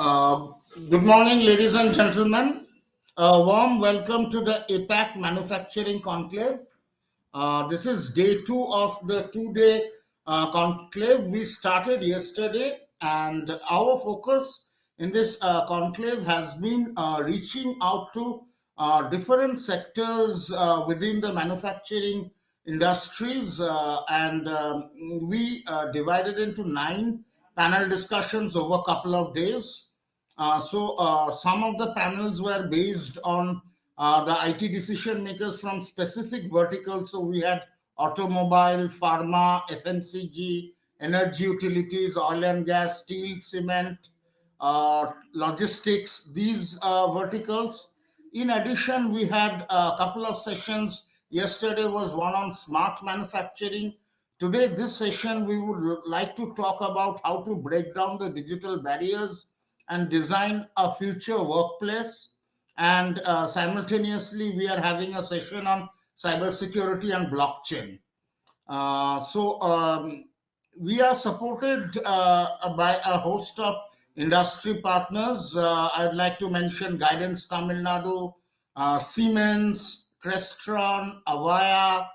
Uh, Good morning, ladies and gentlemen. A warm welcome to the APAC Manufacturing Conclave. This is day two of the two-day conclave. We started yesterday, and our focus in this conclave has been reaching out to different sectors within the manufacturing industries, and we divided into 9 panel discussions over a couple of days. Some of the panels were based on the IT decision makers from specific verticals. So we had automobile, pharma, FMCG, energy utilities, oil and gas, steel, cement, logistics, these verticals. In addition, we had a couple of sessions. Yesterday was one on smart manufacturing. Today, this session, we would like to talk about how to break down the digital barriers and design a future workplace. And simultaneously, we are having a session on cybersecurity and blockchain. We are supported by a host of industry partners. I'd like to mention Guidance Tamil Nadu, Siemens, Crestron, Avaya,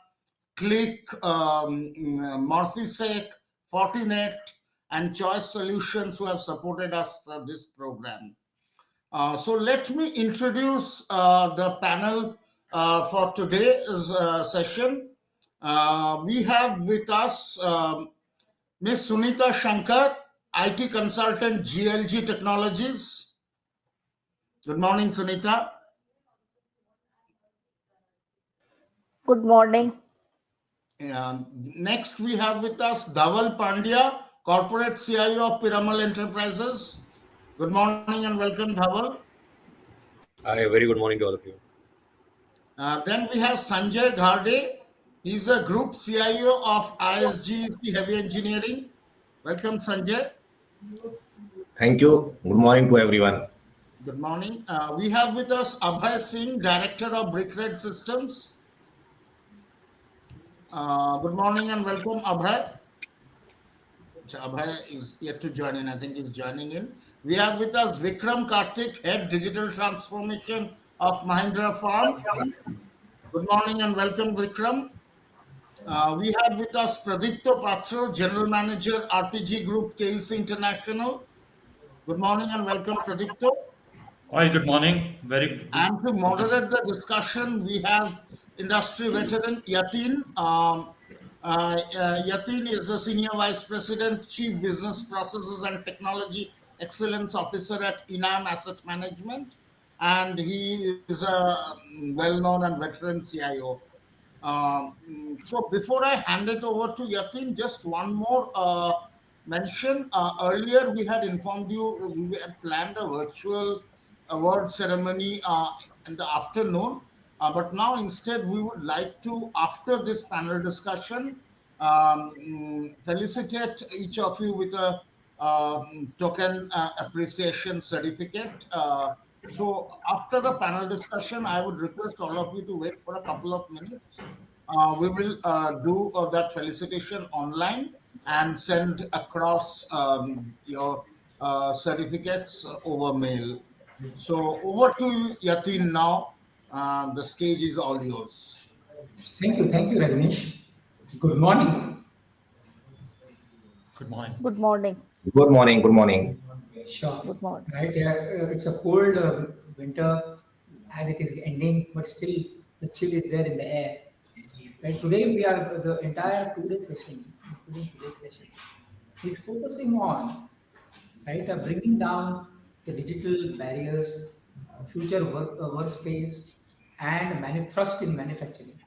Click, Morphisec, Fortinet, and Choice Solutions who have supported us for this program. So let me introduce the panel for today's session. We have with us Ms. Sunita Shankar, IT consultant, GLG Technologies. Good morning, Sunita. Good morning. Next, we have with us Dhaval Pandya, corporate CIO of Piramal Enterprises. Good morning and welcome, Dhaval. Hi, very good morning to all of you. Then we have Sanjay Ghade. He's a group CIO of ISGC Heavy Engineering. Welcome, Sanjay. Thank you. Good morning to everyone. Good morning. We have with us Abhay Singh, Director of Brickred Systems. Good morning and welcome, Abhay. Abhay is yet to join in. I think he's joining in. We have with us Vikram Karthik, Head Digital Transformation of Mahindra Farm. Good morning and welcome, Vikram. We have with us Pradipto Patro, General Manager, RPG Group, KEC International. Good morning and welcome, Pradipto. Hi, good morning. Very good. And to moderate the discussion, we have industry veteran Yatin. Yatin is the Senior Vice President, Chief Business Processes and Technology Excellence Officer at Inam Asset Management. And he is a well-known and veteran CIO. So before I hand it over to Yatin, just one more mention. Earlier, we had informed you we had planned a virtual award ceremony in the afternoon. But now instead, we would like to, after this panel discussion, felicitate each of you with a token appreciation certificate. So after the panel discussion, I would request all of you to wait for a couple of minutes. We will do that felicitation online and send across your certificates over mail. So over to Yatin now. The stage is all yours. Thank you, Rajneesh. Good morning. Good morning. Good morning. Good morning. Good morning. Sure. Good morning. Right, it's a cold winter as it is ending, but still the chill is there in the air. Right, today we are the entire two-day session, including today's session, is focusing on bringing down the digital barriers, future workspace, and trust in manufacturing.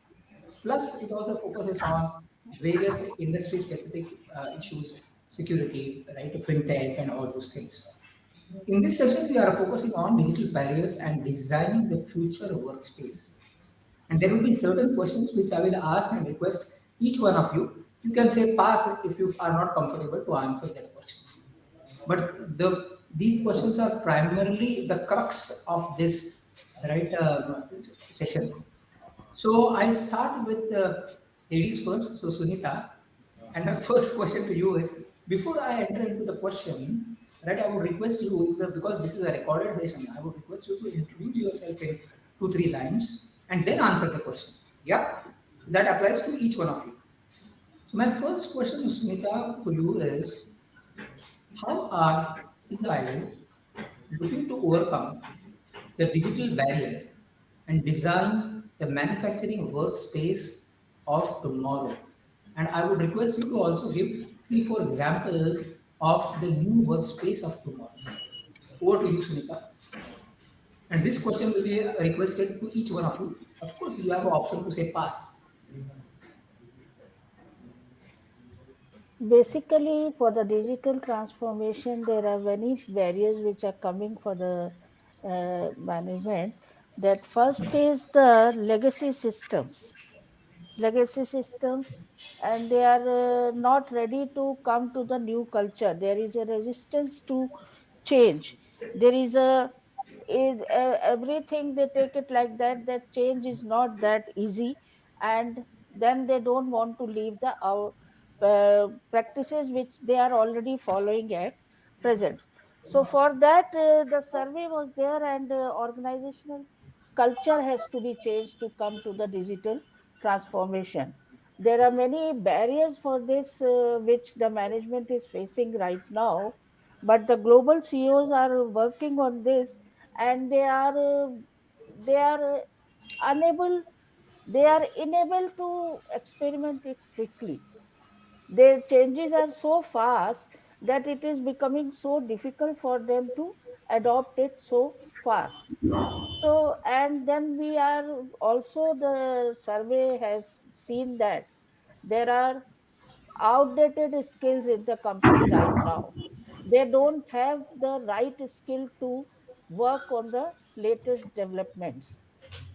Plus, it also focuses on various industry-specific issues, security, right, fintech, and all those things. In this session, we are focusing on digital barriers and designing the future workspace. And there will be certain questions which I will ask and request each one of you. You can say pass if you are not comfortable to answer that question. But these questions are primarily the crux of this session. So I start with ladies first. So Sunita, and my first question to you is: before I enter into the question, right? I would request you, because this is a recorded session, I would request you to introduce yourself in 2 3 lines and then answer the question. Yeah, that applies to each one of you. So my first question, Smita, to you is, how are CIO looking to overcome the digital barrier and design the manufacturing workspace of tomorrow? And I would request you to also give 3 4 examples of the new workspace of tomorrow. Over to you, Sunita. And this question will be requested to each one of you. Of course, you have an option to say pass. Basically, for the digital transformation, there are many barriers which are coming for the management. That first is the legacy systems, and they are not ready to come to the new culture. There is a resistance to change. There is everything they take it like that change is not that easy, and then they don't want to leave the practices which they are already following at present. So for that, the survey was there, and organizational culture has to be changed to come to the digital transformation. There are many barriers for this which the management is facing right now, but the global CEOs are working on this, and they are unable, they are unable to experiment it quickly. Their changes are so fast that it is becoming so difficult for them to adopt it so fast. So, and then we are also, the survey has seen that there are outdated skills in the company right now. They don't have the right skill to work on the latest developments.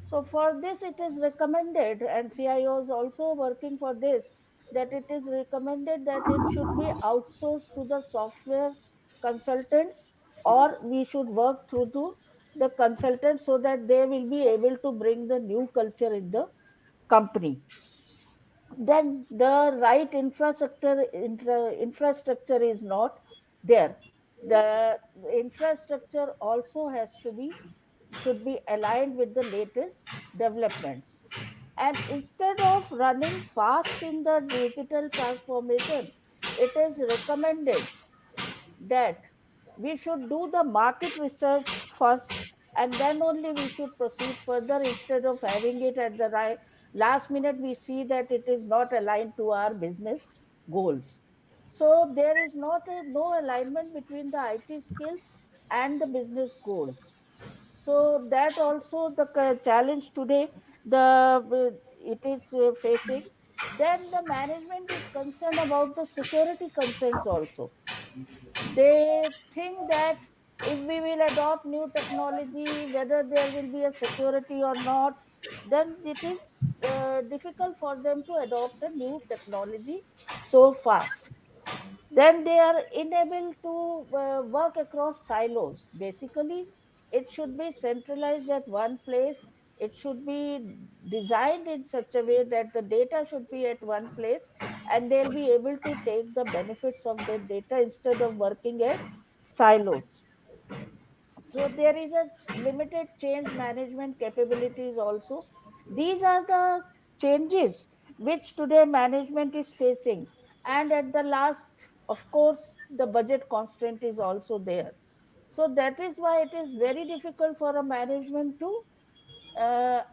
So for this, it is recommended, and CIO is also working for this, that it is recommended that it should be outsourced to the software consultants, or we should work through the consultants so that they will be able to bring the new culture in the company. Then the right infrastructure is not there. The infrastructure also has to be, should be aligned with the latest developments. And instead of running fast in the digital transformation, it is recommended that we should do the market research first, and then only we should proceed further, instead of having it at the right last minute we see that it is not aligned to our business goals. So there is no alignment between the IT skills and the business goals. So that also the challenge today, it is facing. Then the management is concerned about the security concerns also. They think that if we will adopt new technology, whether there will be a security or not, then it is difficult for them to adopt a new technology so fast. Then they are unable to work across silos. Basically, it should be centralized at one place. It should be designed in such a way that the data should be at one place, and they'll be able to take the benefits of the data instead of working at silos. So there is a limited change management capabilities also. These are the changes which today management is facing. And at the last, of course, the budget constraint is also there. So that is why it is very difficult for a management to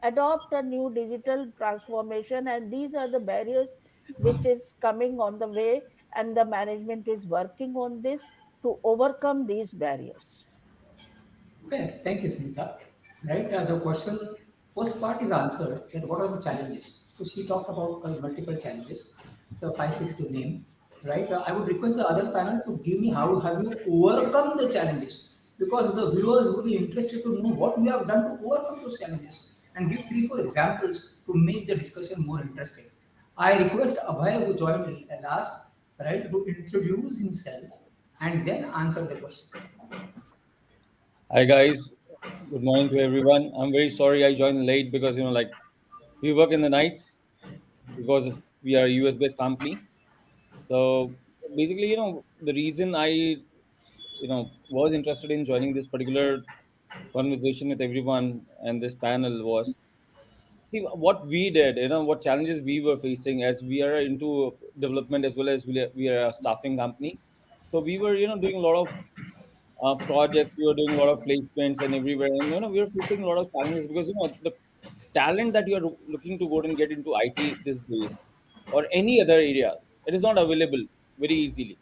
adopt a new digital transformation, and these are the barriers which is coming on the way, and the management is working on this to overcome these barriers. Okay, thank you, Smita. Right, the question, first part is answered. That what are the challenges? So she talked about multiple challenges. So 5 6 to name. Right. I would request the other panel to give me how have you overcome the challenges, because the viewers would be interested to know what we have done to overcome those challenges, and give 3 4 examples to make the discussion more interesting. I request Abhay, who joined last, right, to introduce himself and then answer the question. Hi guys, good morning to everyone. I'm very sorry I joined late because like we work in the nights because we are a US based company. So basically, the reason I was interested in joining this particular conversation with everyone and this panel was, see what we did, what challenges we were facing as we are into development as well as we are a staffing company. So we were, doing a lot of projects. We were doing a lot of placements and everywhere, and we were facing a lot of challenges because the talent that you are looking to go and get into IT these days or any other area, it is not available very easily.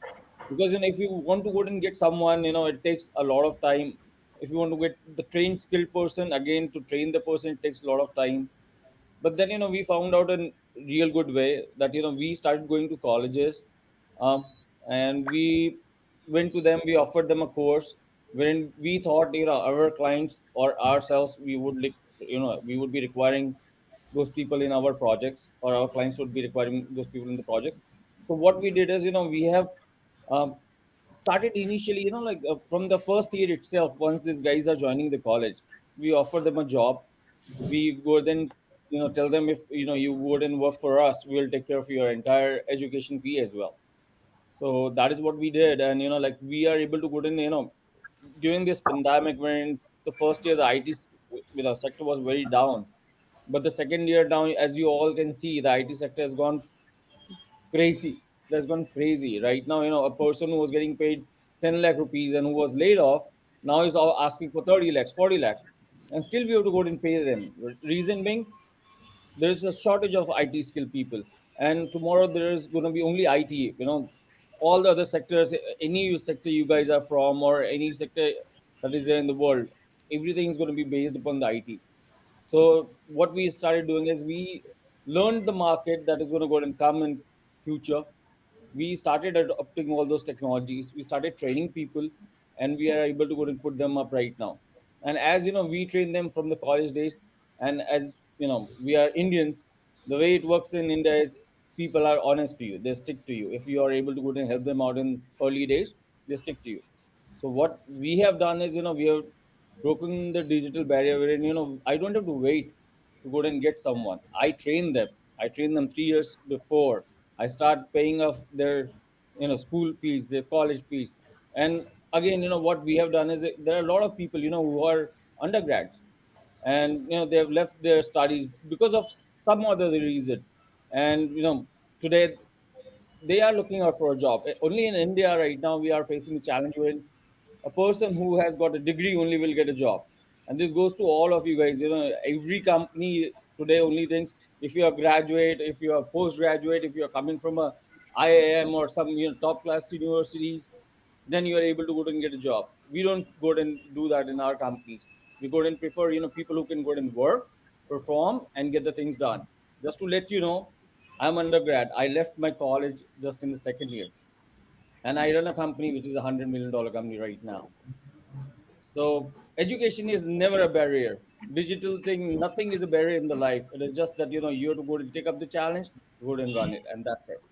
Because if you want to go and get someone, it takes a lot of time. If you want to get the trained skilled person, again to train the person, it takes a lot of time. But then we found out a real good way that we started going to colleges, um, and we went to them. We offered them a course wherein we thought our clients or ourselves, we would like, we would be requiring those people in our projects, or our clients would be requiring those people in the projects. So what we did is, we have um, started initially, from the first year itself. Once these guys are joining the college, we offer them a job. We go then, tell them, if you wouldn't work for us, we'll take care of your entire education fee as well. So that is what we did. And we are able to go in, during this pandemic, when the first year the sector was very down, but the second year down, as you all can see, the IT sector has gone crazy. That's gone crazy right now. A person who was getting paid 10 lakh rupees and who was laid off, now is all asking for 30 lakhs, 40 lakhs, and still we have to go and pay them. Reason being, there is a shortage of IT skilled people, and tomorrow there is going to be only IT. All the other sectors, any sector you guys are from, or any sector that is there in the world, everything is going to be based upon the IT. So what we started doing is we learned the market that is going to go and come in future. We started adopting all those technologies. We started training people, and we are able to go and put them up right now. And as we train them from the college days, and as we are Indians. The way it works in India is people are honest to you. They stick to you. If you are able to go and help them out in early days, they stick to you. So what we have done is, we have broken the digital barrier wherein, I don't have to wait to go and get someone. I train them. I train them 3 years before. I start paying off their, school fees, their college fees. And again, what we have done is that there are a lot of people, who are undergrads, and they have left their studies because of some other reason. And today they are looking out for a job. Only in India right now we are facing a challenge when a person who has got a degree only will get a job. And this goes to all of you guys. Every company today only thinks if you are graduate, if you are postgraduate, if you are coming from a IIM or some top class universities, then you are able to go and get a job. We don't go and do that in our companies. We go and prefer people who can go and work, perform, and get the things done. Just to let you know, I'm undergrad. I left my college just in the second year, and I run a company which is $100 million company right now. So education is never a barrier. Digital thing, nothing is a barrier in the life. It is just that you have to go and take up the challenge, go and run it, and that's it.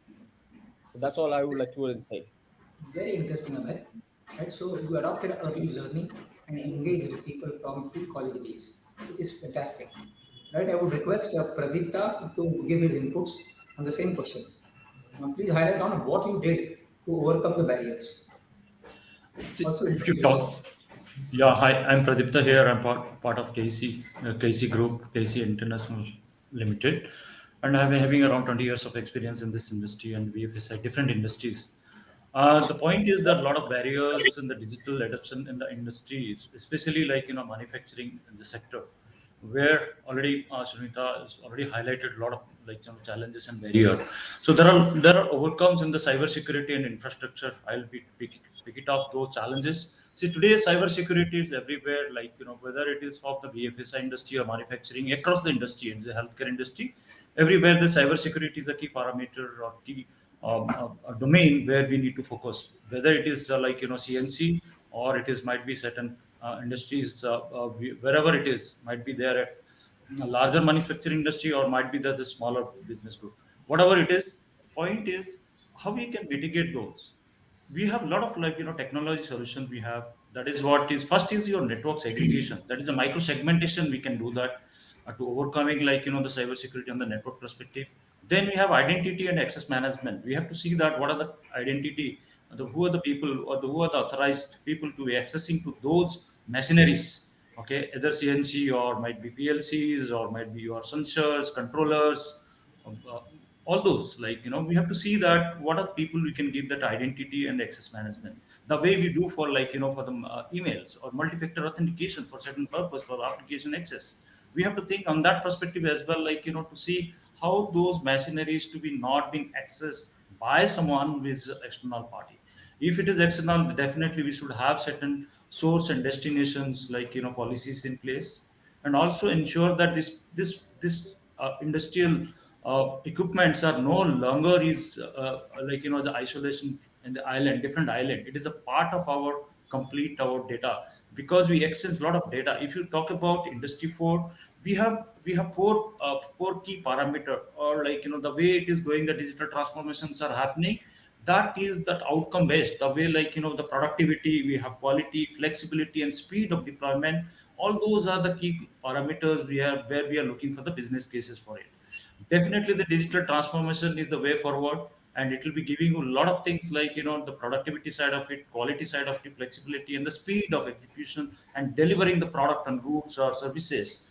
So that's all I would like to go and say. Very interesting, Abhay. Right, so you adopted early learning and engaged with people from pre-college days, which is fantastic. Right, I would request Pradipta to give his inputs on the same question. Please highlight on what you did to overcome the barriers. See, Also if you introduce talk, yourself. yeah, hi, I'm Pradipta here. I'm part of KC Group, KC International Limited, and I've been having around 20 years of experience in this industry and VFSI, different industries. The point is that a lot of barriers in the digital adoption in the industries, especially like manufacturing in the sector, where already Sunita has already highlighted a lot of like challenges and barrier. So there are overcomes in the cybersecurity and infrastructure. I'll be pick it up those challenges. See, today cybersecurity is everywhere. Like whether it is of the BFSI industry or manufacturing across the industry and the healthcare industry, everywhere the cybersecurity is a key parameter or key a domain where we need to focus. Whether it is like CNC, or it is might be certain industries, wherever it is, might be there at a larger manufacturing industry, or might be the smaller business group. Whatever it is, point is how we can mitigate those. We have a lot of like technology solutions we have. That is what is first is your network segregation. That is a micro segmentation. We can do that to overcoming like the cyber security on the network perspective. Then we have identity and access management. We have to see that what are the identity who are the people, or who are the authorized people to be accessing to those machineries. Okay, either CNC or might be PLCs or might be your sensors, controllers, uh, all those, like, we have to see that what are people we can give that identity and access management, the way we do for, like, for the emails or multi-factor authentication for certain purpose for application access. We have to think on that perspective as well, like, to see how those machineries to be not being accessed by someone with external party. If it is external, definitely we should have certain source and destinations, like, policies in place, and also ensure that this industrial equipments are no longer is like, the isolation in the island, different island. It is a part of our complete our data, because we exchange a lot of data. If you talk about industry 4, we have four key parameter, or, like, the way it is going, the digital transformations are happening. That is that outcome based, the way, like, the productivity, we have quality, flexibility, and speed of deployment. All those are the key parameters we have, where we are looking for the business cases for it. Definitely the digital transformation is the way forward, and it will be giving you a lot of things, like, the productivity side of it, quality side of it, flexibility, and the speed of execution and delivering the product and goods or services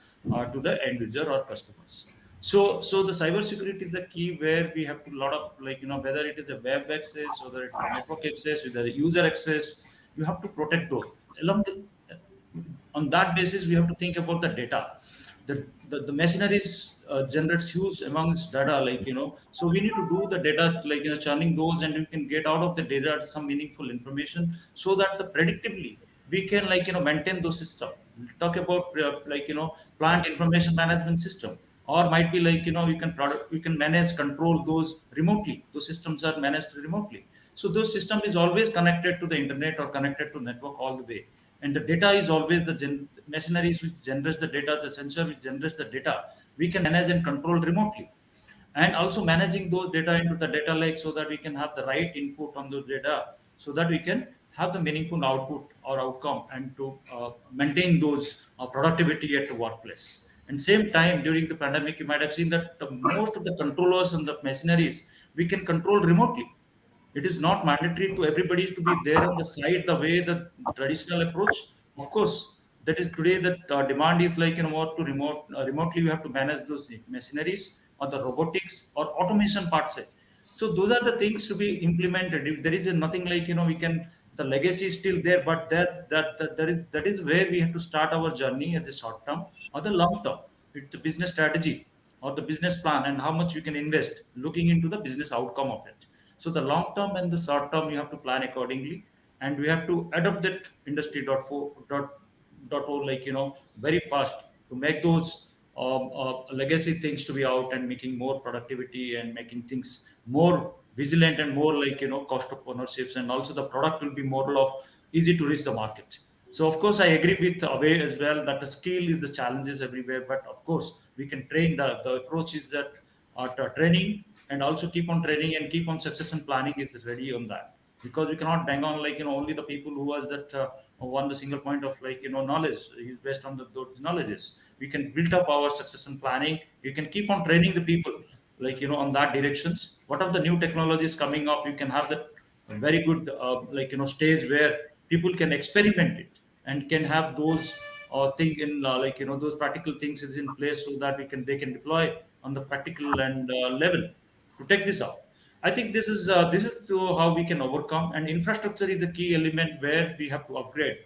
to the end user or customers. So the cyber security is the key, where we have to lot of, like, whether it is a web access, whether it is a network access, whether the user access, you have to protect those. Along on that basis, we have to think about the data. The machineries generates huge amounts data, like, so we need to do the data, like, churning those, and we can get out of the data some meaningful information, so that the predictively we can, like, maintain those system. Talk about like, plant information management system, or might be, like, we can manage control those remotely. Those systems are managed remotely, so those system is always connected to the internet or connected to network all the way. And the data is always the machineries which generates the data, the sensor which generates the data, we can manage and control remotely. And also managing those data into the data lake, so that we can have the right input on those data, so that we can have the meaningful output or outcome, and to maintain those productivity at the workplace. And same time, during the pandemic, you might have seen that most of the controllers and the machineries we can control remotely. It is not mandatory to everybody to be there on the site, the way the traditional approach. Of course, that is today that demand is, like, more to remotely we have to manage those machineries, or the robotics or automation parts. So those are the things to be implemented. If there is nothing, like, we can, the legacy is still there, but that is where we have to start our journey, as a short term or the long term. It's the business strategy or the business plan, and how much you can invest, looking into the business outcome of it. So the long term and the short term, you have to plan accordingly, and we have to adopt that industry dot four dot o, like, very fast, to make those legacy things to be out, and making more productivity, and making things more vigilant, and more, like, cost of ownerships, and also the product will be more of easy to reach the market. So of course I agree with Away as well, that the skill is the challenges everywhere, but of course we can train. The approach is that training, and also keep on training, and keep on succession planning is ready on that. Because we cannot bang on, like, only the people who has that one the single point of, like, knowledge is based on those knowledges. We can build up our succession planning. You can keep on training the people, like, on that directions. What are the new technologies coming up, you can have that very good, like, stage where people can experiment it, and can have those thing in, like, those practical things is in place, so that they can deploy on the practical and level to take this out. I think this is to how we can overcome. And infrastructure is a key element, where we have to upgrade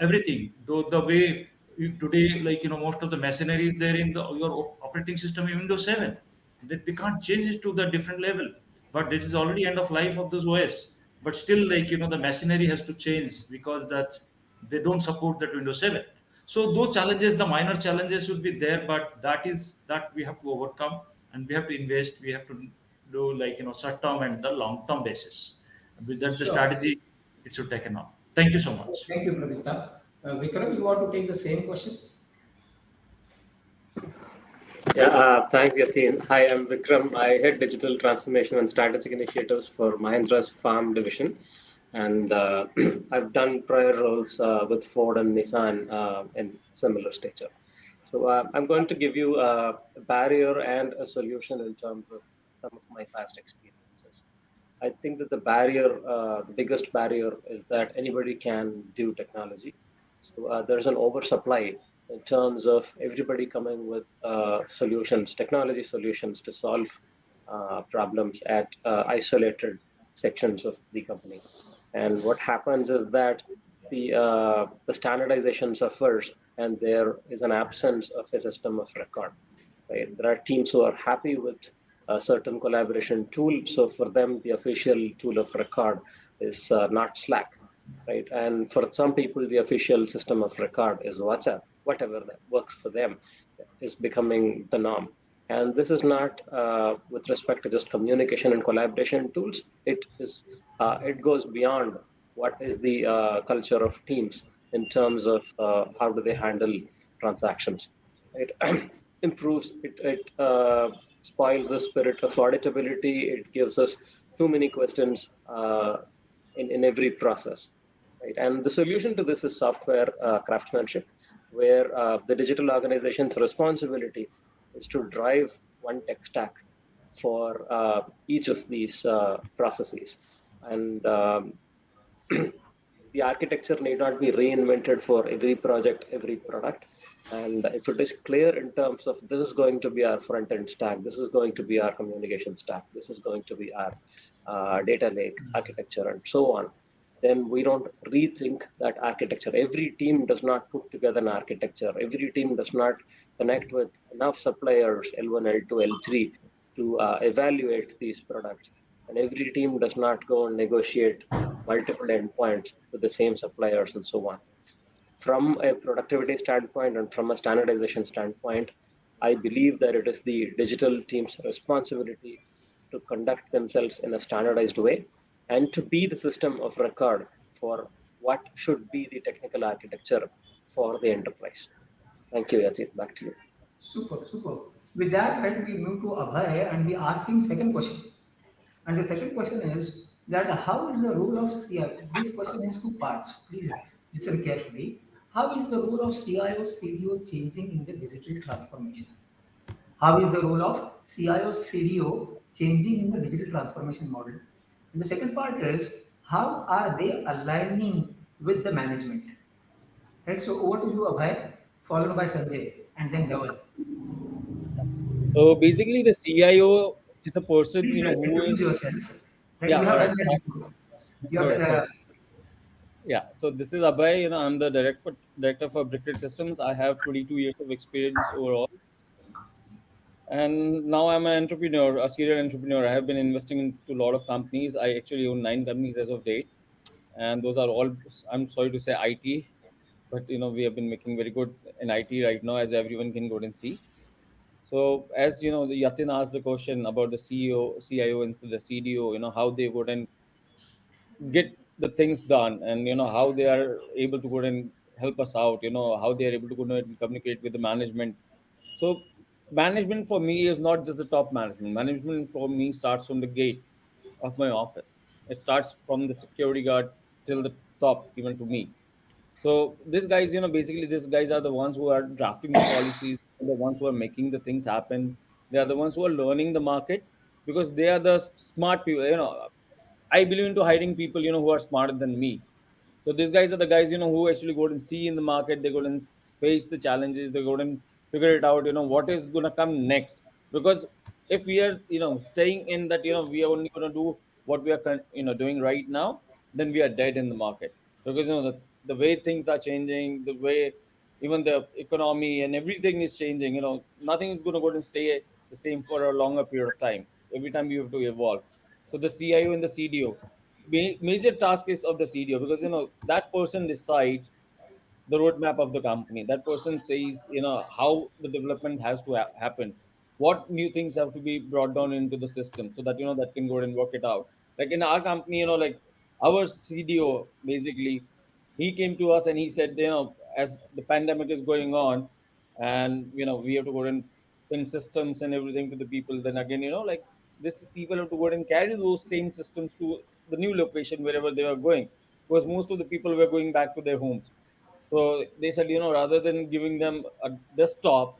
everything. Though the way today, like, most of the machinery is there in your operating system in Windows 7. They can't change it to the different level, but this is already end of life of those OS. But still, like, the machinery has to change, because that they don't support that Windows 7. So those challenges, the minor challenges should be there, but that we have to overcome, and we have to invest. We have to do, like, short term and the long term basis. With that, the Sure. strategy it should take on. Thank you so much. Thank you, Pradipta. Vikram, you want to take the same question? Yeah, thanks, Yatin. Hi, I'm Vikram. I head digital transformation and strategic initiatives for Mahindra's farm division. And I've done prior roles with Ford and Nissan in similar stature. So I'm going to give you a barrier and a solution in terms of some of my past experiences. I think that the barrier, the biggest barrier, is that anybody can do technology. So there's an oversupply in terms of everybody coming with solutions, technology solutions to solve problems at isolated sections of the company. And what happens is that the standardization suffers, and there is an absence of a system of record. Right? There are teams who are happy with a certain collaboration tool. So for them, the official tool of record is not Slack, right? And for some people, the official system of record is WhatsApp. Whatever that works for them is becoming the norm. And this is not with respect to just communication and collaboration tools. It goes beyond what is the culture of teams in terms of how do they handle transactions. It improves it spoils the spirit of auditability. It gives us too many questions in every process, right? And the solution to this is software craftsmanship, where the digital organization's responsibility is to drive one tech stack for each of these processes. And the architecture need not be reinvented for every project, every product. And if it is clear in terms of this is going to be our front end stack, this is going to be our communication stack, this is going to be our data lake architecture, and so on, then we don't rethink that architecture. Every team does not put together an architecture. Every team does not connect with enough suppliers, L1, L2, L3, to evaluate these products. And every team does not go and negotiate multiple endpoints with the same suppliers and so on. From a productivity standpoint and from a standardization standpoint, I believe that it is the digital team's responsibility to conduct themselves in a standardized way and to be the system of record for what should be the technical architecture for the enterprise. Thank you, Yajit. Back to you. Super, super. With that, let me move to Abhay and we ask him second question. And the second question is that how is the role of CIO? This question has two parts. Please listen carefully. How is the role of CIO, CDO changing in the digital transformation? How is the role of CIO, CDO changing in the digital transformation model? And the second part is how are they aligning with the management? Right. So over to you, Abhay, followed by Sanjay, and then Dhawan. So basically, the CIO is a person, Please who introduce is, yourself. Right. yeah, You all have right. done that before. You All have right. So, yeah, so this is Abhay. I'm the director for Bricklet Systems. I have 22 years of experience overall. And now I'm an entrepreneur, a serial entrepreneur. I have been investing into a lot of companies. I actually own 9 companies as of date. And those are all, I'm sorry to say, IT. But, we have been making very good in IT right now, as everyone can go and see. So as the Yatin asked the question about the CEO, CIO, and the CDO, how they would and get the things done, and how they are able to go and help us out. How they are able to go and communicate with the management. So management for me is not just the top management. Management for me starts from the gate of my office. It starts from the security guard till the top, even to me. So these guys, basically these guys are the ones who are drafting the policies, the ones who are making the things happen. They are the ones who are learning the market, because they are the smart people. I believe into hiring people, who are smarter than me. So these guys are the guys, who actually go and see in the market. They go and face the challenges. They go and figure it out. What is gonna come next? Because if we are, staying in that, we are only gonna do what we are, doing right now, then we are dead in the market. Because the way things are changing, the way even the economy and everything is changing. Nothing is gonna go and stay the same for a longer period of time. Every time you have to evolve. So the CIO and the CDO, major task is of the CDO, because that person decides the roadmap of the company. That person says, how the development has to happen, what new things have to be brought down into the system, so that that can go and work it out. Like in our company, like our CDO, basically, he came to us and he said, as the pandemic is going on, and we have to go and send systems and everything to the people. Then again, like this people have to go and carry those same systems to the new location wherever they are going, because most of the people were going back to their homes. So they said, rather than giving them a desktop,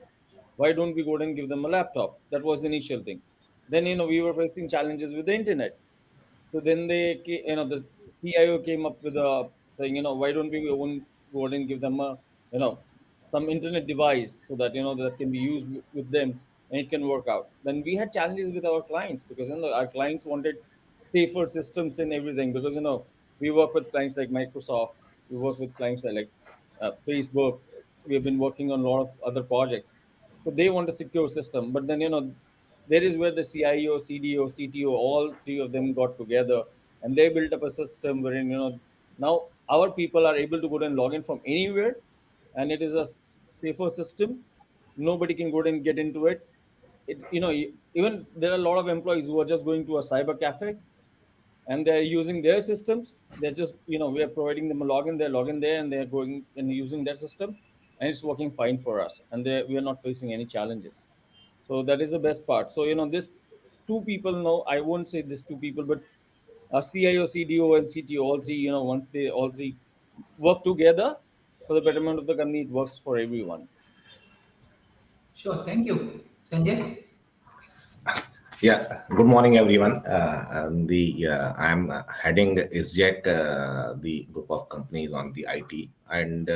why don't we go and give them a laptop? That was the initial thing. Then, we were facing challenges with the internet. So then the CIO came up with a thing, why don't we go ahead and give them a, you know, some internet device so that, that can be used with them and it can work out. Then we had challenges with our clients because, our clients wanted safer systems and everything because, we work with clients like Microsoft, we work with clients like Facebook, we have been working on a lot of other projects. So they want a secure system. But then, there is where the CIO, CDO, CTO, all three of them got together and they built up a system wherein, now our people are able to go and log in from anywhere, and it is a safer system. Nobody can go and get into it. Even there are a lot of employees who are just going to a cyber cafe and they're using their systems. They're just, we are providing them a login. They log in there and they're going and using their system, and it's working fine for us. And we are not facing any challenges. So that is the best part. So, this two people now, I won't say this two people, but CIO, CDO, and CTO, all three, once they all three work together for the betterment of the company, it works for everyone. Sure, thank you. Sanjay? Yeah, good morning, everyone. I'm heading ISJEC, the group of companies on the IT, and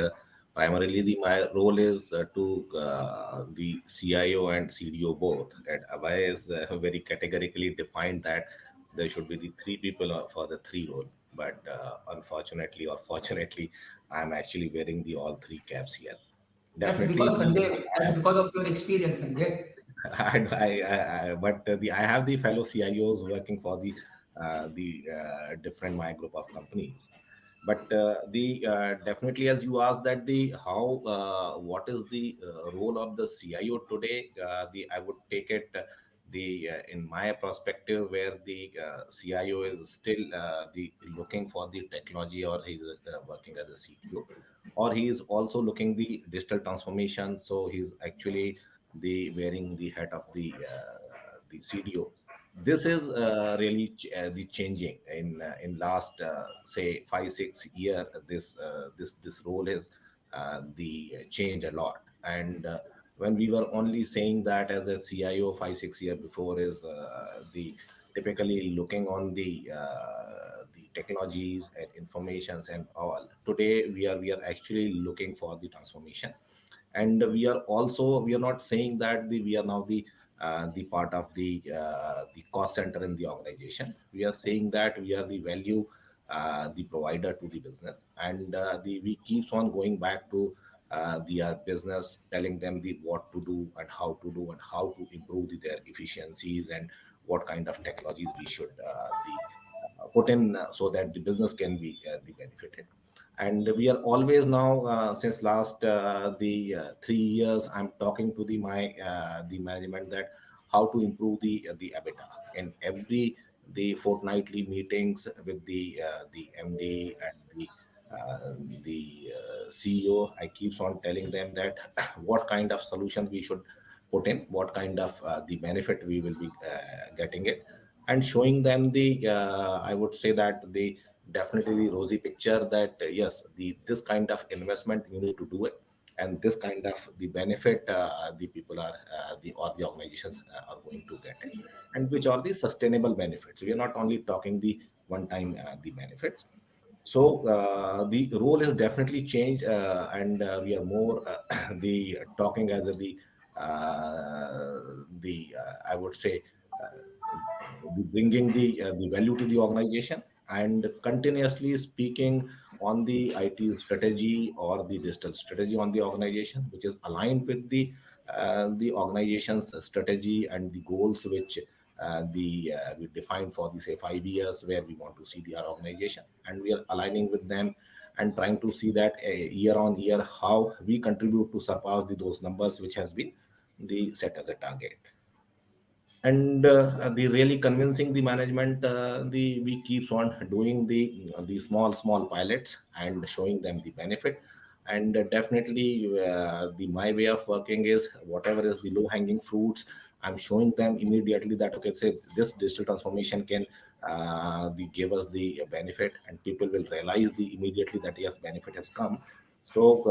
primarily my role is to the CIO and CDO both. At Avaya is very categorically defined that there should be the three people for the three role. But unfortunately or fortunately, I'm actually wearing the all three caps here. That's Definitely, because Sanjay, that's because of your experience, Sanjay. but I have the fellow CIOs working for the different my group of companies. But the definitely, as you asked, that the how what is the role of the CIO today? The I would take it the in my perspective where the CIO is still the looking for the technology, or he's working as a CTO, or he is also looking the digital transformation. So he's actually the wearing the hat of the CDO. This is really the changing in last say 5 6 year. This role is the change a lot. And when we were only saying that as a CIO 5 6 year before is the typically looking on the technologies and informations and all. Today we are actually looking for the transformation. And we are not saying that we are now the part of the cost center in the organization. We are saying that we are the value the provider to the business. And we keeps on going back to the business, telling them the what to do and how to do and how to improve their efficiencies, and what kind of technologies we should the put in so that the business can be the benefited. And we are always now since last the 3 years I'm talking to the management that how to improve the EBITDA in every the fortnightly meetings with the MD and the CEO. I keeps on telling them that what kind of solution we should put in, what kind of the benefit we will be getting it, and showing them the I would say that the definitely the rosy picture that yes, the this kind of investment you need to do it, and this kind of the benefit the people are the or the organizations are going to get it, and which are the sustainable benefits. We are not only talking the one time the benefits. So the role is definitely changed, and we are more the talking as a I would say bringing the value to the organization, and continuously speaking on the IT strategy or the digital strategy on the organization, which is aligned with the organization's strategy and the goals which we define for the say 5 years where we want to see the our organization, and we are aligning with them and trying to see that year on year how we contribute to surpass those numbers which has been the set as a target. And the really convincing the management, the we keeps on doing the small pilots and showing them the benefit. And definitely the my way of working is whatever is the low hanging fruits, I'm showing them immediately that okay, say this digital transformation can give us the benefit, and people will realize the immediately that yes, benefit has come. So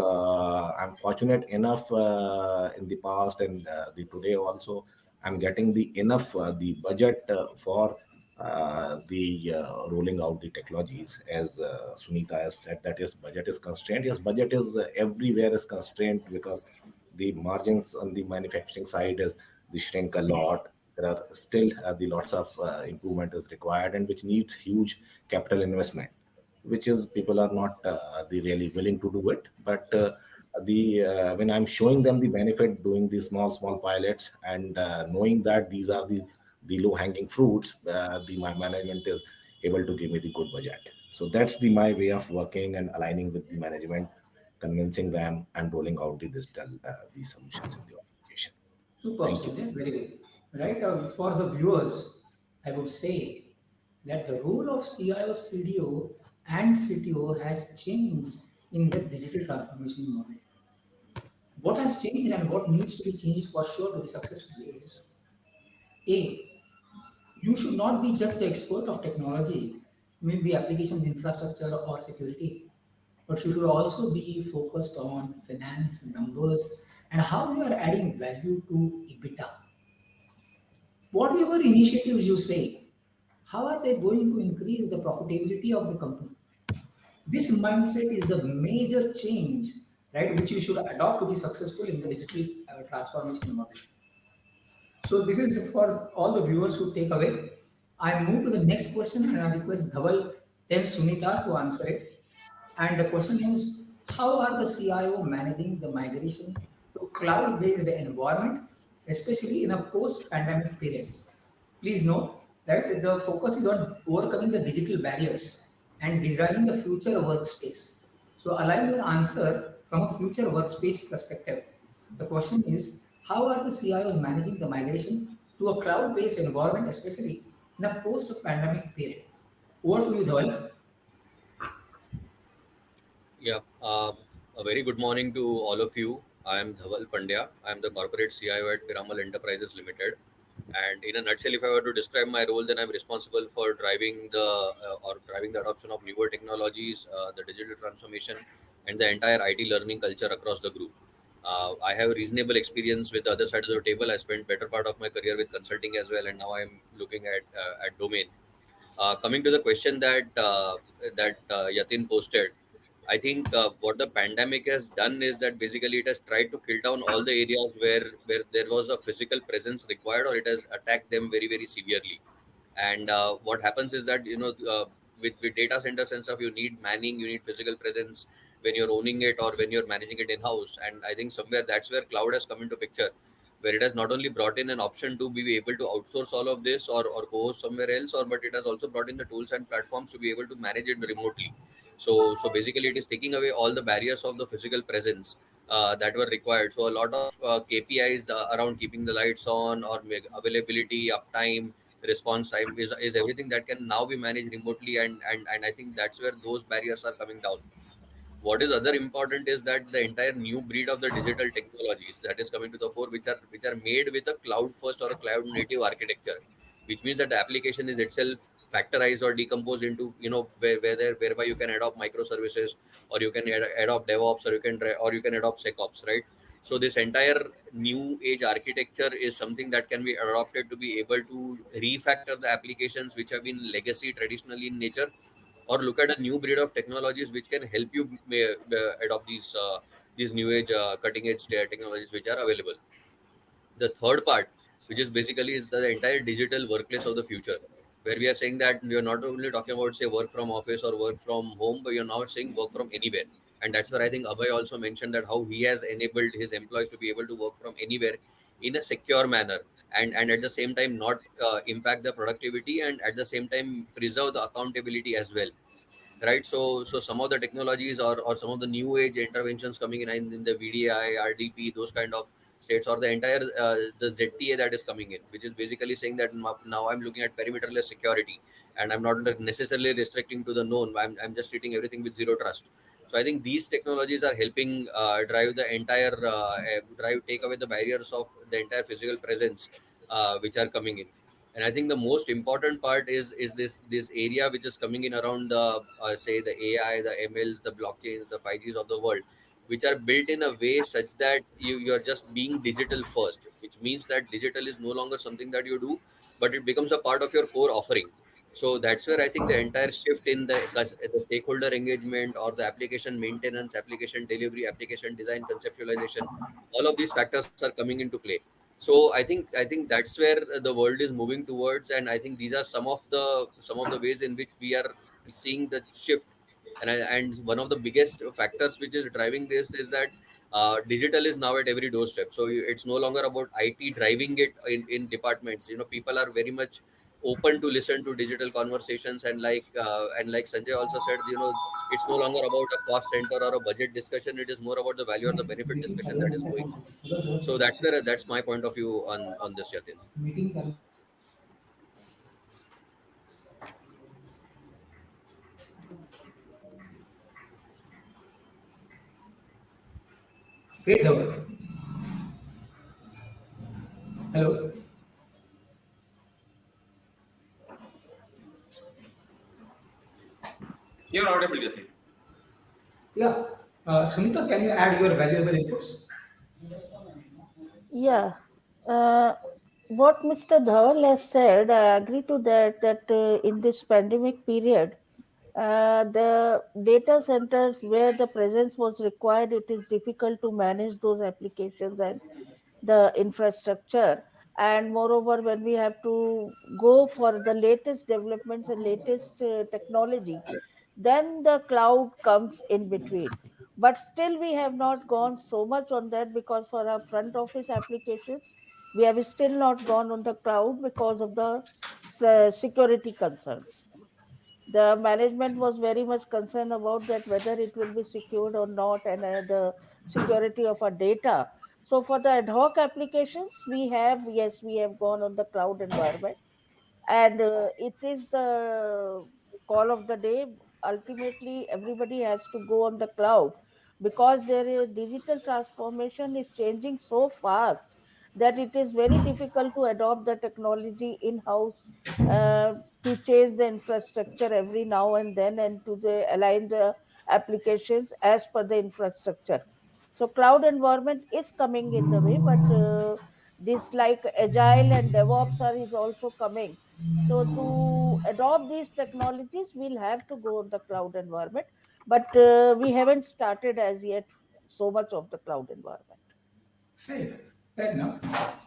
I'm fortunate enough in the past and the today also I'm getting the enough the budget for the rolling out the technologies, as Sunita has said, that yes, budget is constrained. Yes, budget is everywhere is constrained, because the margins on the manufacturing side is the shrink a lot. There are still the lots of improvement is required, and which needs huge capital investment, which is people are not the really willing to do it. But the when I'm showing them the benefit, doing the small pilots, and knowing that these are the low hanging fruits, the my management is able to give me the good budget. So that's the my way of working and aligning with the management, convincing them and rolling out the digital the solutions in the organization. Superb, Thank you. Sujay, very good. Right, for the viewers, I would say that the role of CIO, CDO, and CTO has changed in the digital transformation model. What has changed and what needs to be changed for sure to be successful is A, you should not be just the expert of technology, maybe applications infrastructure or security, but you should also be focused on finance, numbers, and how you are adding value to EBITDA. Whatever initiatives you say, how are they going to increase the profitability of the company? This mindset is the major change, right, which you should adopt to be successful in the digital transformation model. So this is for all the viewers who take away. I move to the next question and I request Dhaval and Sunita to answer it. And the question is, how are the CIO managing the migration to cloud-based environment, especially in a post-pandemic period? Please note that the focus is on overcoming the digital barriers and designing the future workspace. So align your answer from a future workspace perspective. The question is, how are the CIOs managing the migration to a cloud-based environment, especially in a post-pandemic period? Over to you, Dhaval. Yeah, a very good morning to all of you. I am Dhaval Pandya. I am the corporate CIO at Piramal Enterprises Limited. And in a nutshell, if I were to describe my role, then I'm responsible for driving the adoption of newer technologies, the digital transformation, and the entire IT learning culture across the group. I have reasonable experience with the other side of the table. I spent better part of my career with consulting as well, and now I'm looking at domain. Coming to the question that Yatin posted, I think what the pandemic has done is that basically it has tried to kill down all the areas where there was a physical presence required, or it has attacked them very severely. And what happens is that with data centers and stuff, you need manning, you need physical presence when you're owning it or when you're managing it in house. And I think somewhere that's where cloud has come into picture, where it has not only brought in an option to be able to outsource all of this or go somewhere else, or but it has also brought in the tools and platforms to be able to manage it remotely. So basically it is taking away all the barriers of the physical presence that were required. So a lot of KPIs around keeping the lights on, or availability, uptime, response time is everything that can now be managed remotely, and I think that's where those barriers are coming down. What is other important is that the entire new breed of the digital technologies that is coming to the fore, which are made with a cloud first or a cloud native architecture, which means that the application is itself factorized or decomposed into, whereby you can adopt microservices, or you can adopt DevOps, or you can adopt SecOps, right? So this entire new age architecture is something that can be adopted to be able to refactor the applications which have been legacy traditionally in nature, or look at a new breed of technologies which can help you adopt these new age cutting edge technologies which are available. The third part, which is basically is the entire digital workplace of the future, where we are saying that we are not only talking about say work from office or work from home, but you're now saying work from anywhere. And that's where I think Abhay also mentioned that how he has enabled his employees to be able to work from anywhere in a secure manner, and at the same time not impact the productivity, and at the same time preserve the accountability as well, right? So some of the technologies, or some of the new age interventions coming in the VDI, RDP, those kind of states, or the entire the ZTA that is coming in, which is basically saying that now I'm looking at perimeterless security, and I'm not necessarily restricting to the known. I'm just treating everything with zero trust. So I think these technologies are helping drive the entire take away the barriers of the entire physical presence which are coming in. And I think the most important part is this area which is coming in around the say the AI, the MLs, the blockchains, the 5Gs of the world, which are built in a way such that you're just being digital first, which means that digital is no longer something that you do, but it becomes a part of your core offering. So that's where I think the entire shift in the stakeholder engagement or the application maintenance, application delivery, application design, conceptualization, all of these factors are coming into play. So I think that's where the world is moving towards, and I think these are some of the ways in which we are seeing the shift. And one of the biggest factors which is driving this is that digital is now at every doorstep. So it's no longer about IT driving it in departments. People are very much open to listen to digital conversations, and like Sanjay also said, it's no longer about a cost center or a budget discussion. It is more about the value or the benefit discussion that is going on. So that's my point of view on this, Yatin. Great, Dhaval. Hello. You're audible, Yatin. Yeah. Sunita, can you add your valuable inputs? Yeah. Uh, what Mr. Dhawal has said, I agree to that, in this pandemic period, the data centers where the presence was required, it is difficult to manage those applications and the infrastructure. And moreover, when we have to go for the latest developments and latest technology, then the cloud comes in between. But still, we have not gone so much on that, because for our front office applications, we have still not gone on the cloud because of the security concerns. The management was very much concerned about that, whether it will be secured or not, and the security of our data. So for the ad hoc applications, we have gone on the cloud environment, and it is the call of the day. Ultimately, everybody has to go on the cloud, because their digital transformation is changing so fast that it is very difficult to adopt the technology in house, uh, to change the infrastructure every now and then, and to align the applications as per the infrastructure. So cloud environment is coming in the way, but this, like agile and DevOps, are is also coming. So to adopt these technologies, we'll have to go on the cloud environment, but we haven't started as yet so much of the cloud environment. Fair, fair enough.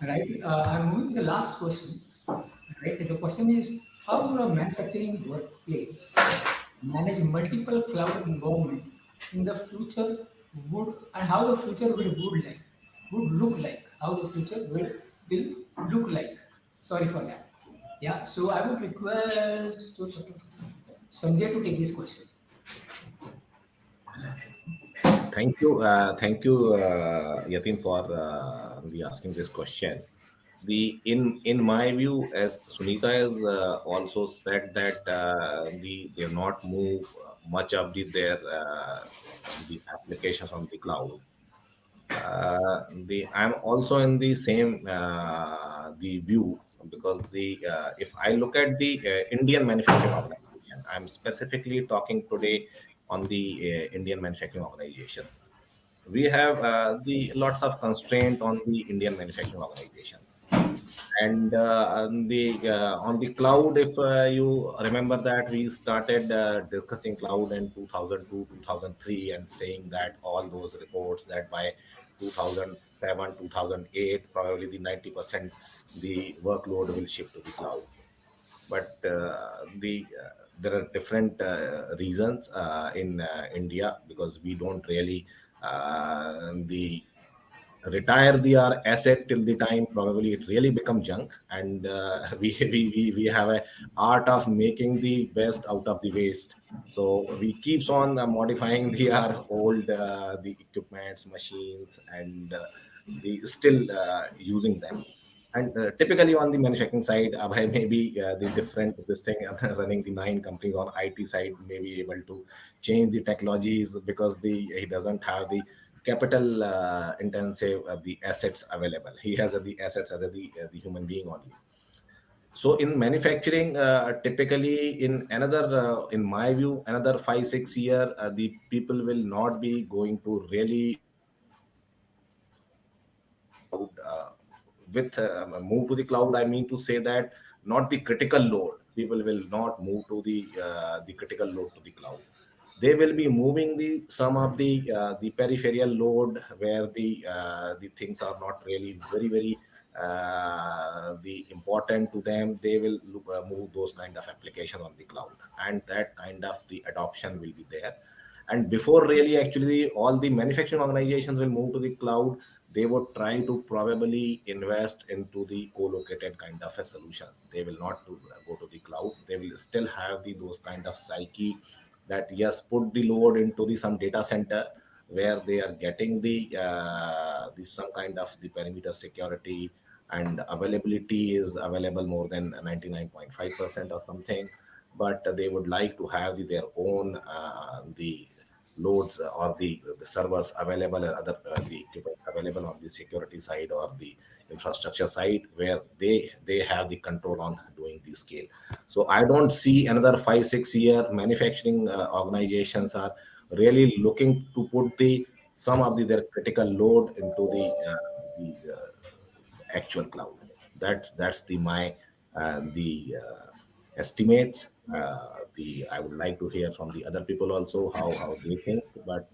Right. I'm moving to the last question. Right. The question is, how would a manufacturing workplace manage multiple cloud environment in the future, would and how the future would look like, how the future will look like. Sorry for that. Yeah. So I would request Sanjay to take this question. Thank you, Yatin, for the asking this question. The in my view, as Sunita has also said that they have not moved much of the applications on the cloud. The I'm also in the same the view, because the if I look at the Indian manufacturing organization, I'm specifically talking today on the Indian manufacturing organizations. We have the lots of constraint on the Indian manufacturing organizations. And on the cloud, if you remember that we started discussing cloud in 2002, 2003, and saying that all those reports that by 2007, 2008, probably the 90% the workload will shift to the cloud. But there are different reasons in India, because we don't really the retire their asset till the time probably it really become junk, and we have a art of making the best out of the waste. So we keeps on modifying the our old the equipments, machines, and the still using them. And typically on the manufacturing side, Abhay may be the different this thing running the 9 companies on IT side may be able to change the technologies, because he doesn't have the capital intensive the assets available. He has the assets as the human being only. So in manufacturing, typically in my view, another 5 6 year, the people will not be going to really with move to the cloud. I mean to say that not the critical load. people will not move to the critical load to the cloud. They will be moving the some of the peripheral load where the things are not really very the important to them. They will move those kind of application on the cloud, and that kind of the adoption will be there. And before really actually all the manufacturing organizations will move to the cloud, they would try to probably invest into the co-located kind of a solutions. They will not go to the cloud. They will still have those kind of psyche that yes, put the load into the some data center where they are getting the some kind of the perimeter security, and availability is available more than 99.5% or something. But they would like to have their own the loads or the servers available, and other the equipments available on the security side or the infrastructure side, where they have the control on doing the scale. So I don't see another 5 6 year manufacturing organizations are really looking to put some of their critical load into the actual cloud. That's the my the estimates. The I would like to hear from the other people also how they think, but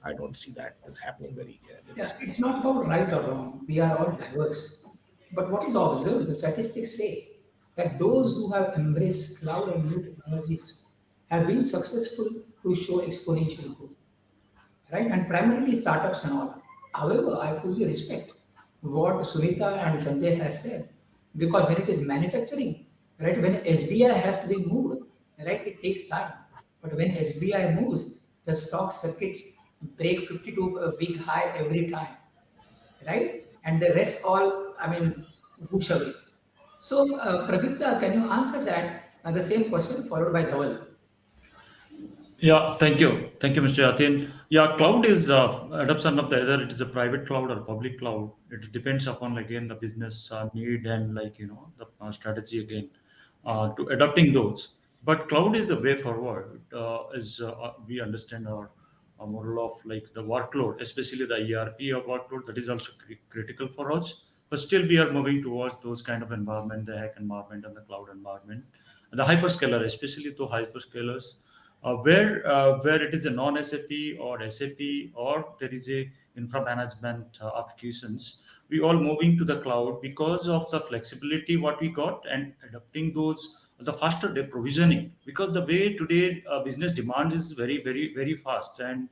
I don't see that is happening very Yeah, soon. it's not about right or wrong. We are all diverse. But what is observed, the statistics say that those who have embraced cloud and new technologies have been successful to show exponential growth, right? And primarily startups and all. However, I fully respect what Sunita and Sanjay has said, because when it is manufacturing, right, when SBI has to be moved, right, it takes time. But when SBI moves, the stock circuits break 52 a week high every time, right? And the rest all, I mean, whoosh away. So, Pradipta, can you answer that the same question followed by Dhaval? Yeah, thank you, Mr. Yatin. Yeah, cloud is adoption of the either it is a private cloud or public cloud. It depends upon again the business need and the strategy again to adopting those. But cloud is the way forward. As we understand our model of like the workload, especially the ERP of workload, that is also critical for us. But still, we are moving towards those kind of environment, the hack environment and the cloud environment, and the hyperscaler, especially to hyperscalers where it is a non-SAP or SAP or there is a infra management applications, we all moving to the cloud because of the flexibility what we got and adapting those the faster day provisioning, because the way today business demand is very fast and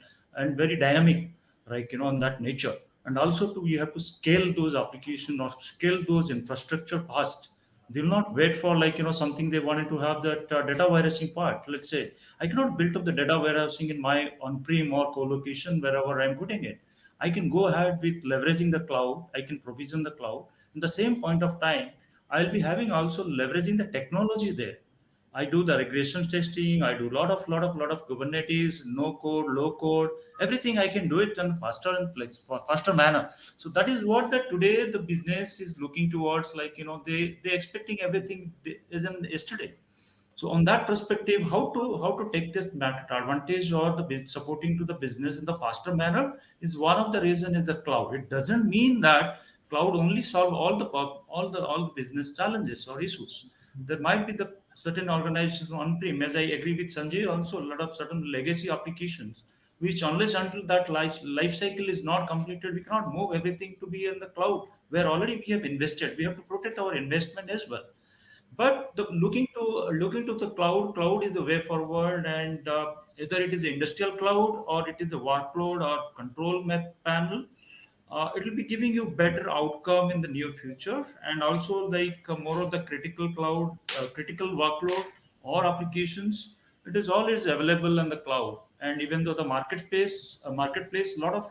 very dynamic, right? On that nature, and also to you have to scale those applications or scale those infrastructure fast. They will not wait for something they wanted to have that data warehousing part. Let's say I cannot build up the data warehousing in my on-prem or co-location wherever I'm putting it. I can go ahead with leveraging the cloud. I can provision the cloud. In the same point of time, I'll be having also leveraging the technology there. I do the regression testing. I do lot of Kubernetes, no code, low code, everything. I can do it in faster and faster manner. So that is what that today the business is looking towards. They expecting everything isn't yesterday. So on that perspective, how to take this market advantage or the supporting to the business in the faster manner is one of the reason is the cloud. It doesn't mean that cloud only solve all the business challenges or issues. There might be the certain organizations on-prem, as I agree with Sanjay, also a lot of certain legacy applications, which unless until that life cycle is not completed, we cannot move everything to be in the cloud, where already we have invested. We have to protect our investment as well. But looking to the cloud is the way forward, and either it is industrial cloud or it is a workload or control map panel, it will be giving you better outcome in the near future, and also like more of the critical cloud, critical workload or applications. It is always available in the cloud, and even though the marketplace, a lot of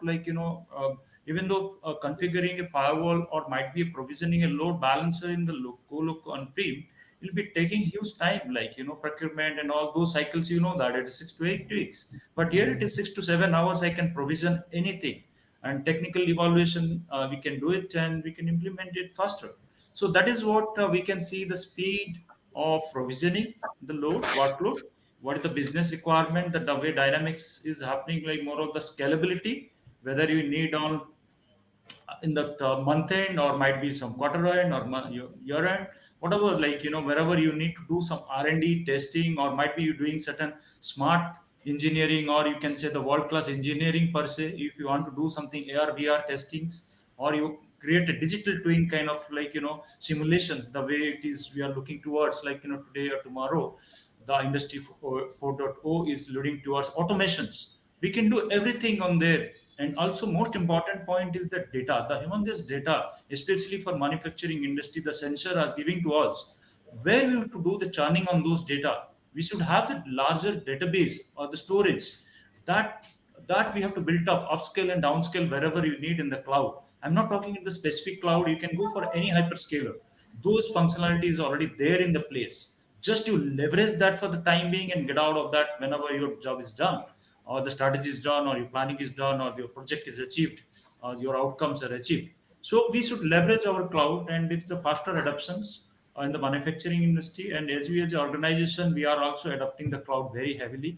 even though configuring a firewall or might be provisioning a load balancer in the co-loc on-prem, it'll be taking huge time, procurement and all those cycles. That it is 6 to 8 weeks, but here it is 6 to 7 hours. I can provision anything, and technical evaluation we can do it and we can implement it faster. So that is what we can see the speed of provisioning the load workload, what is the business requirement, that the way dynamics is happening, like more of the scalability, whether you need on in the month end or might be some quarter end or year end, whatever, like, wherever you need to do some R&D testing, or might be you doing certain smart engineering, or you can say the world class engineering per se. If you want to do something AR VR testings, or you create a digital twin kind of, like, simulation, the way it is we are looking towards, like, today or tomorrow, the industry 4.0 is leading towards automations. We can do everything on there. And also, most important point is the data, the humongous data, especially for manufacturing industry, the sensor are giving to us, where we have to do the churning on those data. We should have the larger database or the storage, that we have to build up upscale and downscale wherever you need in the cloud. I'm not talking in the specific cloud, you can go for any hyperscaler. Those functionalities are already there in the place. Just you leverage that for the time being and get out of that whenever your job is done, or the strategy is done, or your planning is done, or your project is achieved, or your outcomes are achieved. So we should leverage our cloud, and it's the faster adoptions in the manufacturing industry. And as we as an organization, we are also adopting the cloud very heavily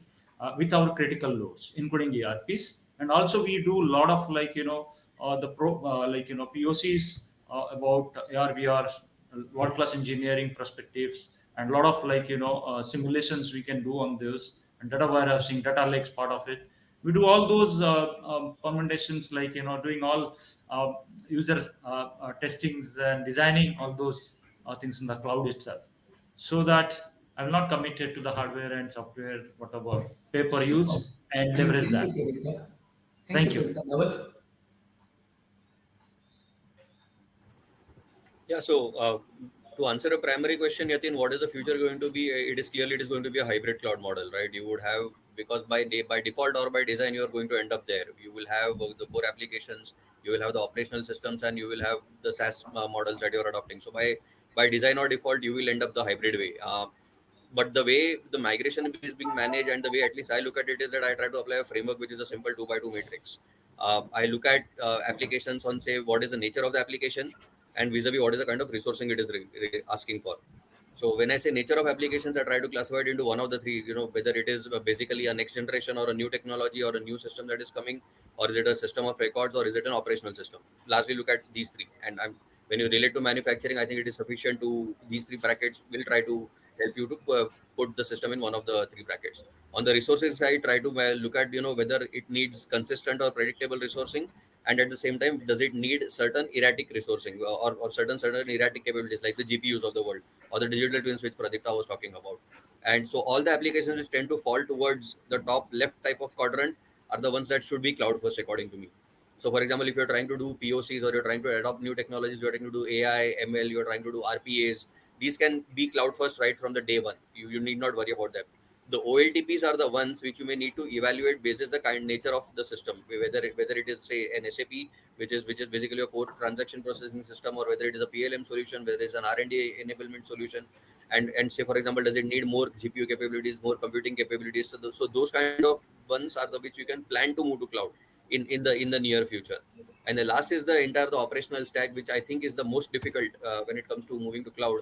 with our critical loads, including ERPs. And also we do a lot of, like, the POCs about AR, VR, world class engineering perspectives, and a lot of, like, simulations we can do on those, and data warehousing, data lakes part of it. We do all those commendations, like, doing all user testings and designing all those things in the cloud itself, so that I'm not committed to the hardware and software, whatever pay per use, and leverage Thank you, that. Pavitra. Thank you, Thank you. Pavitra. Naval? Yeah, so to answer a primary question, Yatin, what is the future going to be? It is clearly it is going to be a hybrid cloud model, right? You would have, because by default or by design, you are going to end up there. You will have the core applications, you will have the operational systems, and you will have the SaaS models that you are adopting. So by design or default, you will end up the hybrid way. But the way the migration is being managed, and the way at least I look at it, is that I try to apply a framework which is a simple 2 by 2 matrix. I look at applications on, say, what is the nature of the application, and vis-a-vis what is the kind of resourcing it is asking for. So when I say nature of applications, I try to classify it into one of the three, whether it is basically a next generation or a new technology or a new system that is coming, or is it a system of records, or is it an operational system. Largely look at these three. And when you relate to manufacturing, I think it is sufficient to these three brackets will try to help you to put the system in one of the three brackets. On the resources side, try to look at, whether it needs consistent or predictable resourcing, and at the same time, does it need certain erratic resourcing, or certain erratic capabilities, like the GPUs of the world, or the digital twins which Pradipta was talking about. And so all the applications which tend to fall towards the top left type of quadrant are the ones that should be cloud first, according to me. So for example, if you're trying to do POCs, or you're trying to adopt new technologies, you're trying to do AI, ML, you're trying to do RPAs, these can be cloud first right from the day one. You need not worry about them. The OLTPs are the ones which you may need to evaluate basis the kind nature of the system, whether it is, say, an SAP, which is basically a core transaction processing system, or whether it is a PLM solution, whether it's an R&D enablement solution, and say, for example, does it need more GPU capabilities, more computing capabilities. So those kind of ones are the which you can plan to move to cloud in the near future. And the last is the operational stack, which I think is the most difficult when it comes to moving to cloud,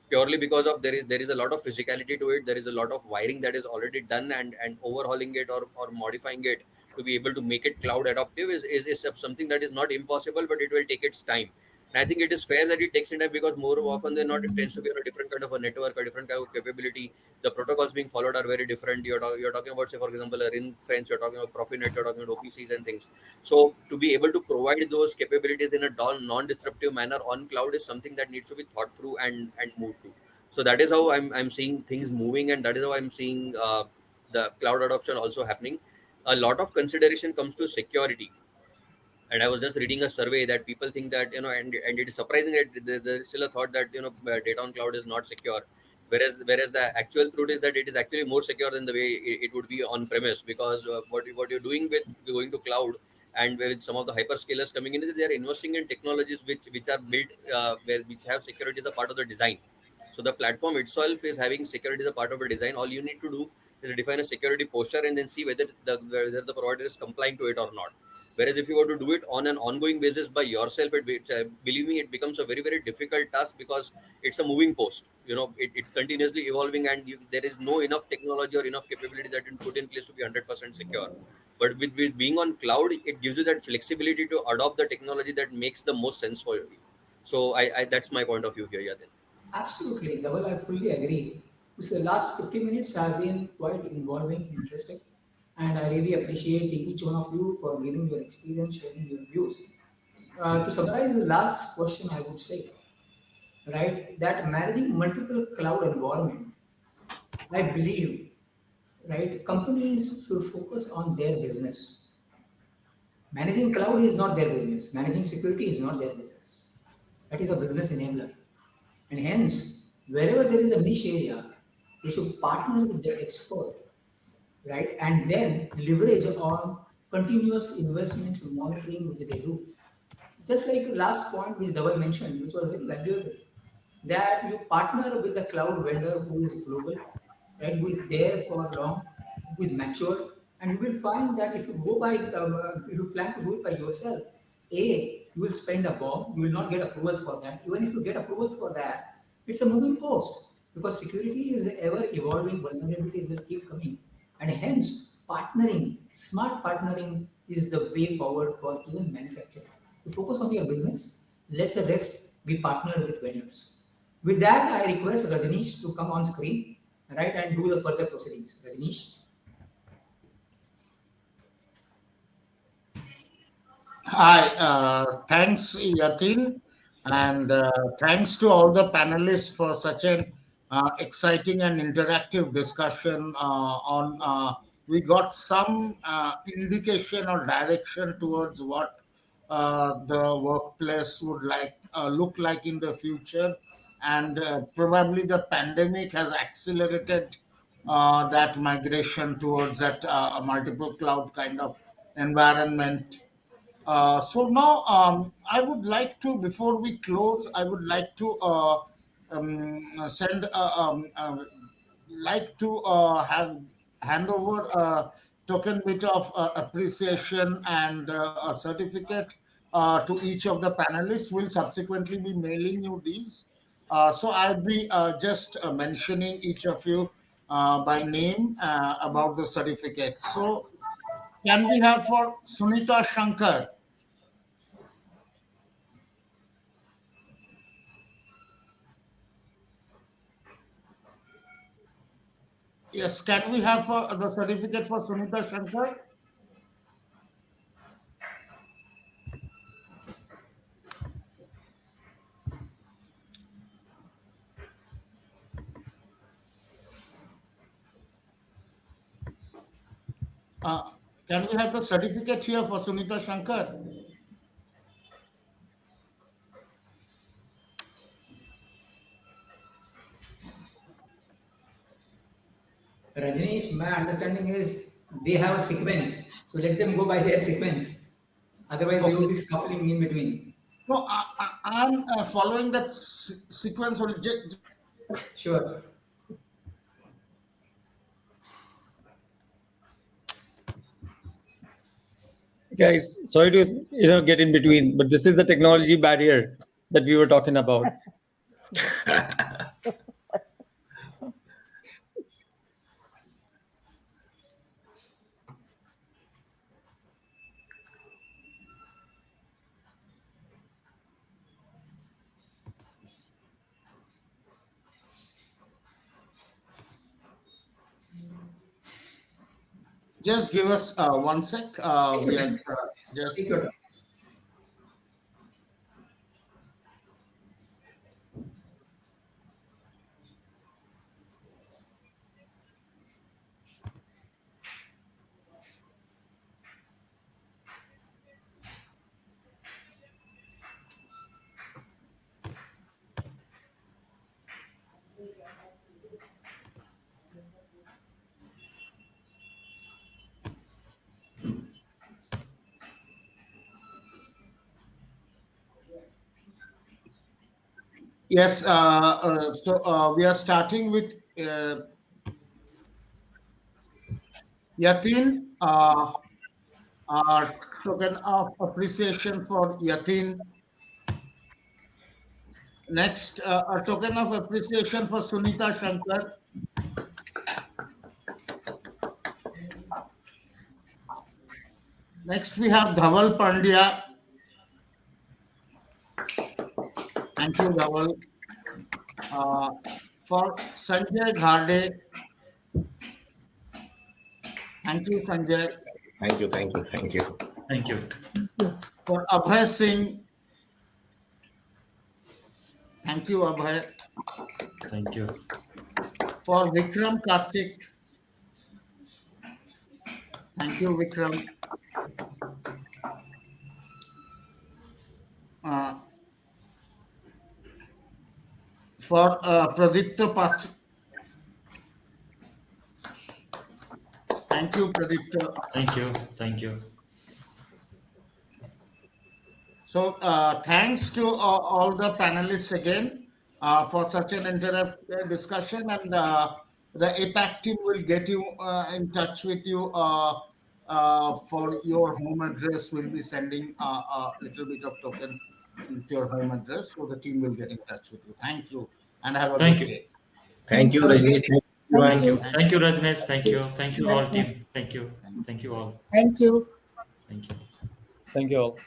purely because of there is a lot of physicality to it. There is a lot of wiring that is already done, and overhauling it, or modifying it to be able to make it cloud adaptive is something that is not impossible, but it will take its time. And I think it is fair that it takes time, because more often than not, it tends to be on a different kind of a network, a different kind of capability. The protocols being followed are very different. You're talking about, say, for example, a ring fence, you're talking about Profinet, you're talking about OPCs and things. So to be able to provide those capabilities in a non-disruptive manner on cloud is something that needs to be thought through and moved to. So that is how I'm seeing things moving, and that is how I'm seeing the cloud adoption also happening. A lot of consideration comes to security. And I was just reading a survey that people think that, and it is surprising that there is still a thought that, data on cloud is not secure, whereas the actual truth is that it is actually more secure than the way it would be on premise, because what you're doing with going to cloud, and with some of the hyperscalers coming in, they are investing in technologies which are built which have security as a part of the design. So the platform itself is having security as a part of a design. All you need to do is define a security posture, and then see whether the provider is complying to it or not. Whereas if you were to do it on an ongoing basis by yourself, believe me, it becomes a very, very difficult task, because it's a moving post. It's continuously evolving, and there is no enough technology or enough capability that you put in place to be 100% secure. But with being on cloud, it gives you that flexibility to adopt the technology that makes the most sense for you. So I that's my point of view here, Yatin. Absolutely, Dhaval, I fully agree. Because the last 50 minutes have been quite involving, interesting, and I really appreciate each one of you for giving your experience, sharing your views. To summarize the last question, I would say, right, that managing multiple cloud environment, I believe, right, companies should focus on their business. Managing cloud is not their business. Managing security is not their business. That is a business enabler. And hence, wherever there is a niche area, they should partner with the expert, right? And then leverage on continuous investments and monitoring which they do. Just like the last point which Dhaval mentioned, which was very valuable, that you partner with a cloud vendor who is global, right, who is there for long, who is mature, and you will find that if you plan to do it by yourself, you will spend a bomb, you will not get approvals for that. Even if you get approvals for that, it's a moving post because security is ever evolving, vulnerabilities will keep coming, and hence partnering, smart partnering is the way forward for even manufacturing. You focus on your business, let the rest be partnered with vendors. With that, I request Rajneesh to come on screen, right, and do the further proceedings. Rajneesh. Hi, thanks, Yatin, and thanks to all the panelists for such an exciting and interactive discussion on. We got some indication or direction towards what the workplace would look like in the future, and probably the pandemic has accelerated that migration towards that multiple cloud kind of environment. So now, I would like to, before we close, I would like to send, like to have hand over a token bit of appreciation and a certificate to each of the panelists. Will subsequently be mailing you these. So I'll be just mentioning each of you by name about the certificate. So can we have for Sunita Shankar? Yes, can we have the certificate for Sunita Shankar? Uh, can we have the certificate here for Sunita Shankar? Rajneesh, my understanding is they have a sequence, so let them go by their sequence. Otherwise, they will Okay. be scuffling in between. No, I'm following that sequence only. Sure. Guys, sorry to get in between, but this is the technology barrier that we were talking about. Just give us one sec. Take your We are time. just. Take your time. Yes. So we are starting with Yatin. Token of appreciation for Yatin. Next, a token of appreciation for Sunita Shankar. Next, we have Dhaval Pandya. Thank you, Dhaval. Uh, for Sanjay Ghade, thank you, Sanjay. Thank you, thank you, thank you. Thank you. For Abhay Singh, thank you, Abhay. Thank you. For Vikram Karthik, thank you, Vikram. Uh, for Pradipta Pach, thank you, Pradipta. Thank you. Thank you. So, thanks to all the panelists again for such an interactive discussion, and the APAC team will get you in touch with you for your home address. We'll be sending a little bit of token into your home address, so the team will get in touch with you. Thank you, and have a Thank good you. day. Thank you, Thank Rajneesh. Thank you, thank everyone. you. Thank you, Rajneesh. Thank you. Thank you all, Welcome. team. Thank you. Thank you all. Thank you. Thank you. Thank you all.